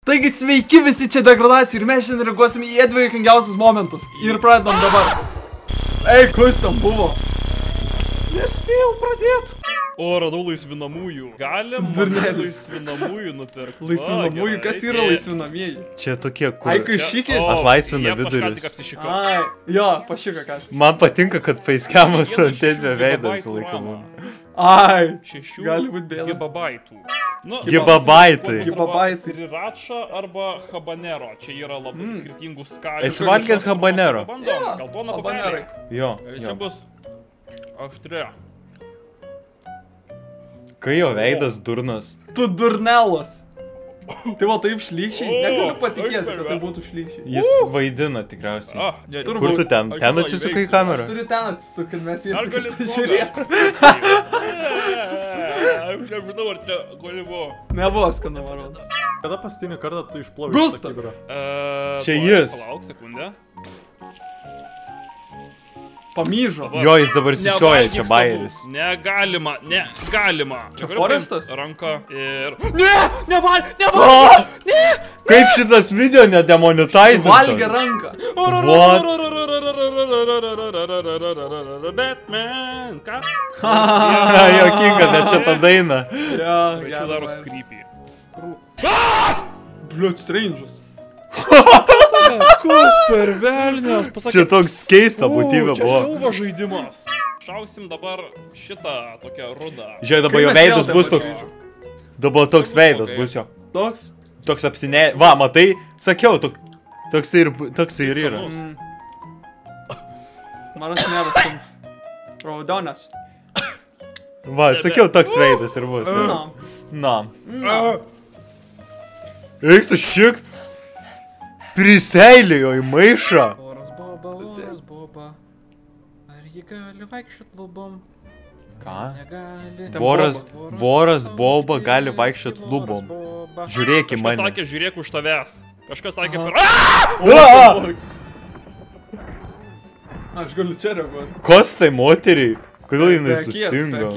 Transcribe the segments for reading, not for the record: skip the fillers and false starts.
Taigi sveiki visi čia degradacijų ir mes šiandien reaguosime į Edvio juokingiausius momentus. Ir pradedam dabar. Ei, kas tam buvo? Nespėjau pradėti. O, radau laisvinamųjų. Galim laisvinamųjų nupirkti. Laisvinamųjų? Kas yra laisvinamieji? Čia tokie, kur... Ai, kai šikė? Atlaisvina vidurius. Ai, jo, pašika kažkas. Man patinka, kad facecamas ant Edvio veidą visą laiką man. Ai, 6 gali būt bėda. gigabaitų. Gigabaitai. Gigabaitai. Sriracha arba habanero. Čia yra labai skirtingų skalių. Esi valgęs habanero? Gal to Habanerai. Jo. Čia bus aštrė. Kai jo veidas durnas. Tu durnelas. Tai va taip šlykščiai. Negaliu patikėti, kad tai būtų šlykščiai. Jis vaidina tikriausiai. Turbūt. Kur tu ten? Ten atsisukai kamerą? Aš turiu ten atsisuk, kad mes jį Ar gali žiūrėtų. Aš nežinau, ar čia gali buvo. Nebuvo skanu varodas. Kada paskutinį kartą tu išplovai Gustav! šitą kibirą? Čia jis. Palauk sekundę. Pamyžo. Jo, jis dabar sisioja čia bajeris. Negalima. Čia Forestas? Ranka ir... Kaip šitas video nedemonetizintas? Valgė ranką. What? Batman. Ką? Jokinga, nes čia ta daina. Jo, Čia daro skrypį. Bliut, strange'as. Kas per velnės? Čia toks keista būtybė Čia buvo. siaubo žaidimas. Šausim dabar šitą tokią rudą. Žiūrėk, dabar jo veidas bus toks. Dabar toks veidas bus jo. Toks? Toks apsinė... Va, matai, sakiau, toks ir yra. Manas nėra skums. Raudonas. Va, sakiau, toks veidas ir bus. Na. Eik tu šik. Priseilėjo į maišą. Oras boba. Ar jį gali vaikščiot lubom? Ką? Negali. Voras boba gali vaikščiot lubom. Žiūrėk į Kažkas mane. sakė, žiūrėk už tavęs. Kažkas sakė per... Aš galiu čia reaguoti. Kas tai moteriai? Kodėl jinai sustingo?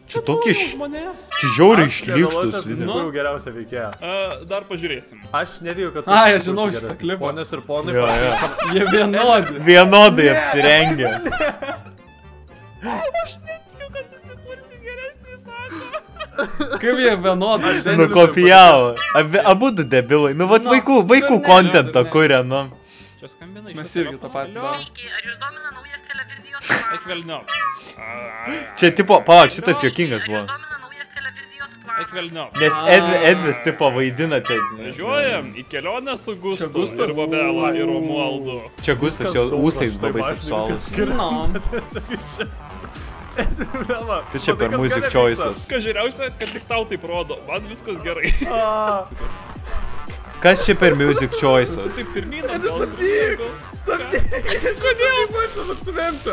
Čia tokie Čia žiauriai šlykštus video. Aš geriausia veikėja. Dar pažiūrėsim. Aš netikiu, kad tu... Ai, aš žinau šitą klipą. Ponas ir ponai. Jo. Jie vienodi. Vienodai apsirengė. Aš netikiu, kad susikursi geresnį saką. Kaip jie vienodi. Nukopijavo. Abudu debilai. Nu, vat vaikų kontentą kuria, nu. Čia skambina iš... Mes irgi tą patį darom. Sveiki, ar jūs domina naujas televizijos kanalas? Eik velniop. Čia tipo, palauk, šitas juokingas Ar buvo. jūs domina naujas televizijos Eik kanalas? velniop. Nes Edvis tipo vaidina ten. Važiuojam į kelionę su Gustu Gustas? ir Bobela ir Romualdu. Čia Gustas jo ūsai labai seksualus. Kas čia per music choices? Kas žiūriausia, kad tik tau taip rodo. Man viskas gerai. Kas čia per music choices? Taip pirmyn. Stabdyk! Kodėl? Aš apsivemsiu.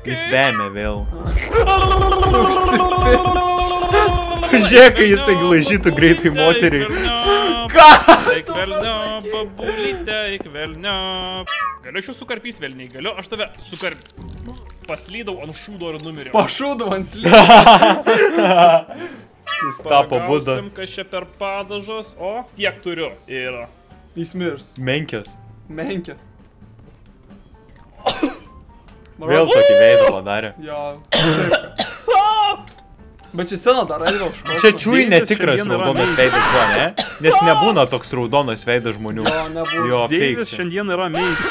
Jis vemia vėl. Žiūrėk, kai jisai glaižytų greitai moteriai. Ką? Eik velniop, babulyte, eik velniop. Galiu aš jūs sukarpys velniai, galiu aš tave paslydau ant šūdo ir numiriau. Pašūdau ant slydų. Jis tapo Buda. Pagausim, kas čia per padažas, o tiek turiu. Ir... Jis mirs. Menkės. Menkė. Vėl tokį veidą padarė. Jo. Bet čia sena dar Edvio užkos. Čia čiūi netikras raudonas veidas buvo, ne? Nes nebūna toks raudonas veidas žmonių. Jo, nebūna. Jo, Deivis fake. šiandien yra amazing.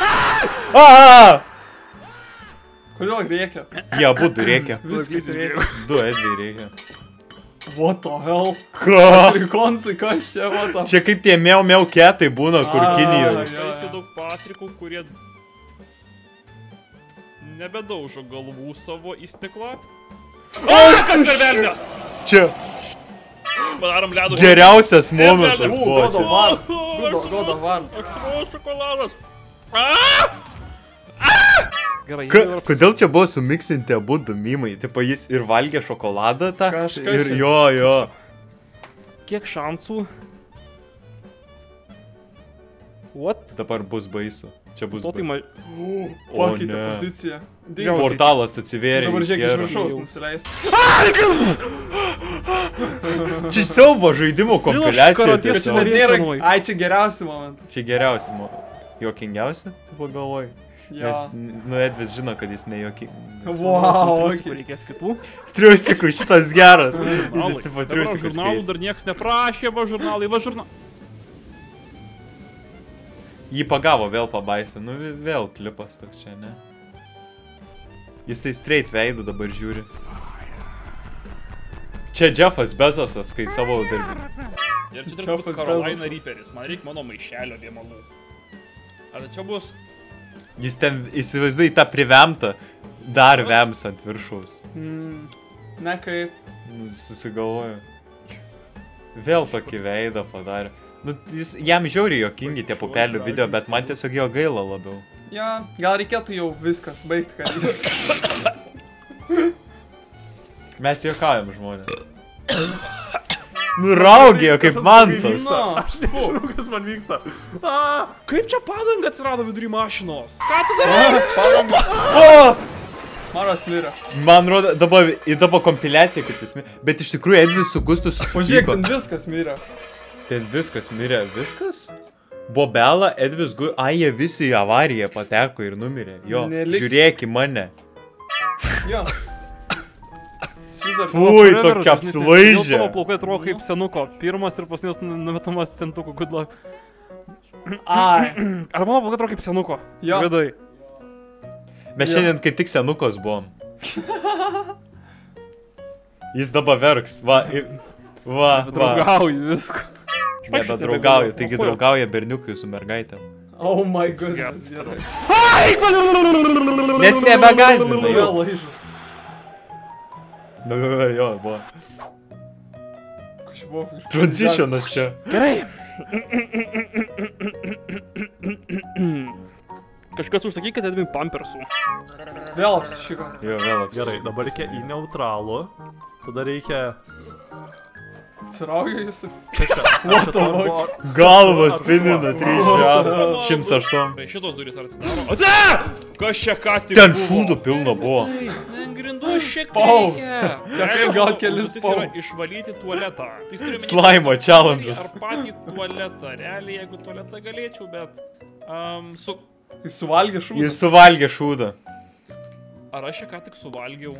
Kodėl reikia? Jie abudu reikia. Viskas reikia. Du Edviai reikia. What the hell? Ką? Trikonsai, kas čia, what the... Čia kaip tie miau ketai būna, kur Kinijoje. Eisiu daug Patrikų, kurie nebedaužo galvų savo į stiklą. O, kas per velnės? Čia Padarom ledo. geriausias momentas buvo Godo čia. var. Godo var. Aštrus šokoladas. Gerai. Kodėl čia buvo sumiksinti abudu mimai? Tipo, jis ir valgė šokoladą tą. Kažkas Ir čia. jo. Kiek šansų? What? Dabar bus baisu. Čia bus To tai baisu. O Pakeitė ne. poziciją. Džiaugiausiai. Portalas atsivėrė. Dabar žiūrėk iš išgėrė. viršaus nusileis. Čia siaubo žaidimo kompiliacija. karatės tiesiog. nori- Nėra... Senoji. Ai, čia geriausi momentai. Čia geriausia, juokingiausia, tu pagalvoji. Jo. Nes, nu, Edvis žino, kad jis nejuokingas. Wow, Triusikų okay. reikės kitų. Triusikų, šitas geras. Žurnalai. Jis tipo Dabar triusikus žurnalų keis. dar niekas neprašė, va žurnalai, va žurnalai. Jį pagavo vėl pabaisą, nu vėl klipas toks čia, ne? Jisai straight veidų dabar žiūri. Čia Jeffas Bezosas, kai savo darbį. Ir čia Čia turbūt pas Carolina Bezosas. Reaperis. Man reikia mano maišelio vėmalų. Ar čia bus? Jis ten įsivaizduoja į tą privemtą, dar vems ant viršaus. Ne kaip. Nu, susigalvoju. Vėl tokį veidą padarė. Nu, jam žiauriai jokingi tie pupelių video, bet man tiesiog jo gaila labiau. Jo, gal reikėtų jau viskas baigti karjerą. Mes juokaujam žmonės. Nu, raugėjo kaip mantas. No. Aš nežinau, kas man vyksta. Kaip čia padanga atsirado vidury mašinos? Ką tu darai? O! Maras mirė. Man rodo, dabar įdavo kompiliacija, kaip jis mirė. Bet iš tikrųjų Edvis su Gustu Pažiūrėk, susipyko. ten viskas mirė. Ten viskas mirė. Viskas? Bobela, Edvis, ai, jie visi į avariją pateko ir numirė. Jo, Neliks. žiūrėk į mane. Jo. Jis vis dar... Fui, tokia apsilaižė. Tavo plaukai atrodo kaip senuko. Pirmas ir paskutinis numetamas centuko, good luck. Ai. Ar mano plaukai atrodo kaip senuko? Jo. Vidai. Mes šiandien kaip tik senukos buvom. Jis dabar verks. Va. Draugauju viską. Nebedraugauja, taigi draugauja berniukai su mergaitėm. Oh my goodness. Gerai. Net nebegąsdina Vėl jo. laižas. Jo, buvo. Kažkaip buvo. Transitionas čia. Gerai. Kažkas užsakykite Edvin pampersų. Vėl apsišiko. Jo, vėl apsišiko. Gerai, dabar reikia į neutralų. Tada reikia... Atsiraugia jūsų. What the fuck? Galvas pinina 108. Prie šitos durys ar atsidaro? Ate! Kas čia ką tik Ten buvo? šūdų pilna buvo. Ant grindų šiek Pau. tiek reikia. Čia kaip gal kelis Užduotis pau. yra išvalyti tualetą. Tai jis turi omeny Slime challenges. Ar patį tualetą. Realiai, jeigu tualetą galėčiau, bet... su... Jis suvalgė šūdą. Jis suvalgė šūdą. Ar aš čia ką tik suvalgiau?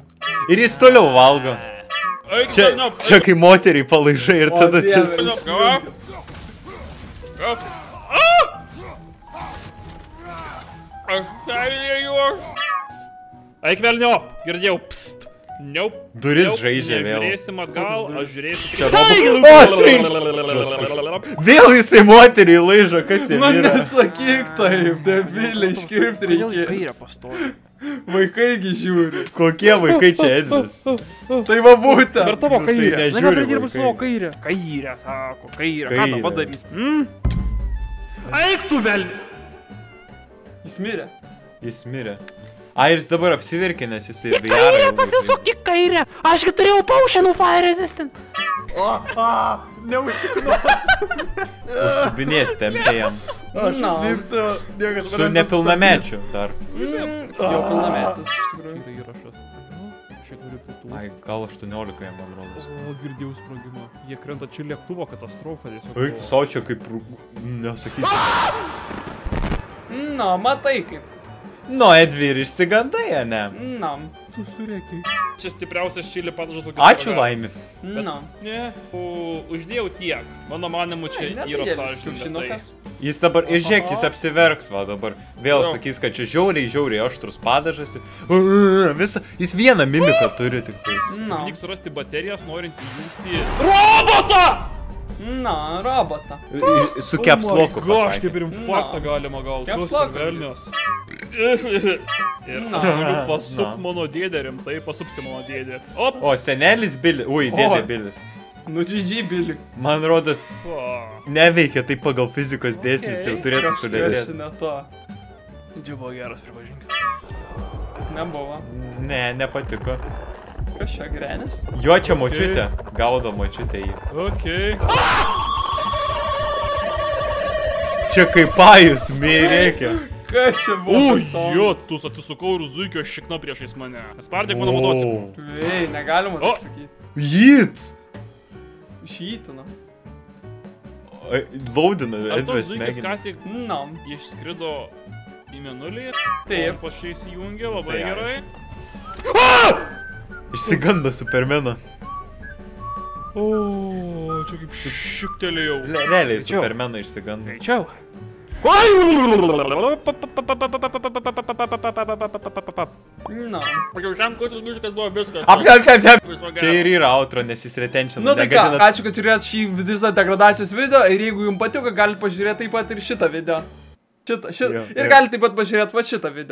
Ir jis toliau valgo. Eik, Čia, velniop, čia kai moteriai palaižai ir O, tada Dieve. ties... Aš perėjau. Eik velniop, girdėjau, pst. Niaup. Duris žaidžia vėl. Žiūrėsim atgal, aš žiūrėsiu. Čia robotas. O, strange. Vėl jisai moteriai laižo, kas jie Man yra. nesakyk taip, debilė, iškirpti Kodėl į kairę reikės. pastovi? Vaikaigi žiūri. Kokie vaikai čia Edvis? Tai va būtent. Per tavo Nu, tai kairę. nežiūri Na, nepridirbi vaikai. savo kairę. Kairę, sako, kairę. Ką Kairę. tau padarys? Eik tu velni. Jis mirė. Jis mirė. Ai, ir jis dabar apsiverkė, nes jisai VR. į kairę. Ašgi turėjau paušinų fire resistant. Neužsiknu. Užsubinės tempė jam. Aš Na. užlipsiu. Niekas Su nepilnamečiu dar. Jo pilnametis, iš tikrųjų. Yra įrašas. Šiek turiu pietų. Ai, gal 18 jam, man rodos. O, girdėjau sprogimą. Jie krenta čia lėktuvo katastrofa tiesiog. Eik, tu savo čia kaip... Nesakysiu. Na, matai kaip. Nu, Edvi ir išsigandai, ne? Na. Tu surėkiai. Čia stipriausias čili padažas kokį. Ačiū laimi. Na. Ne, uždėjau tiek. Mano manimu, čia yra sąžininkai. Jis dabar, ir žiūrėk, jis apsiverks, va dabar. Vėl Jo. sakys, kad čia žiauriai aštrus padažas. Visa, jis vieną mimiką turi tik tais. Na. Reikia surasti baterijas, norint įjungti... Robotą! Na, robotą. Su capsloku Aš taip pasakė. ir infarktą galima gauti. Caps Kas per lock. velnios? Ir aš galiu pasukt Na. mano dėdę, rimtai pasupsi mano dėdę. Op! O, senelis Bilis, ui, dėdė O. Bilis. Nu, GG, Billy. Man rodos, O, neveikia tai pagal fizikos dėsnis, jau turėtų Kažkas sulėtėti. ne to. čia buvo geras, pripažinkit. Nebuvo. Ne, nepatiko. Kas čia, grenis? Jo čia močiutė, gaudo močiutė jį. Okei. Čia kaip pajus, mėrėkia. Kas čia buvo? Jo, tu atsisukau ir zuikio šikna priešais mane. Spardėk mano motociklą. Ei, negalima O. taip sakyti. Jit! Šytina. Laudina Ar tos Edvės zuikis ką smegenis. tik Na. išskrido į mėnulį? Taip. Po šiai įsijungė, labai Tai gerai. Išsigando Supermeną. O, čia kaip šiktelėjau. Realiai Supermeną išsigando. Greičiau. Na. Pakiaušiam kutis biškai, kad buvo viskas. Apsiap. Viso Čia gero. ir yra outro, nes jis retention. Nu tai ką, ačiū, kad žiūrėjot šį visą degradacijos video ir jeigu jums patiko, galite pažiūrėti taip pat ir šitą video. Jo. Ir galite taip pat pažiūrėti va šitą video.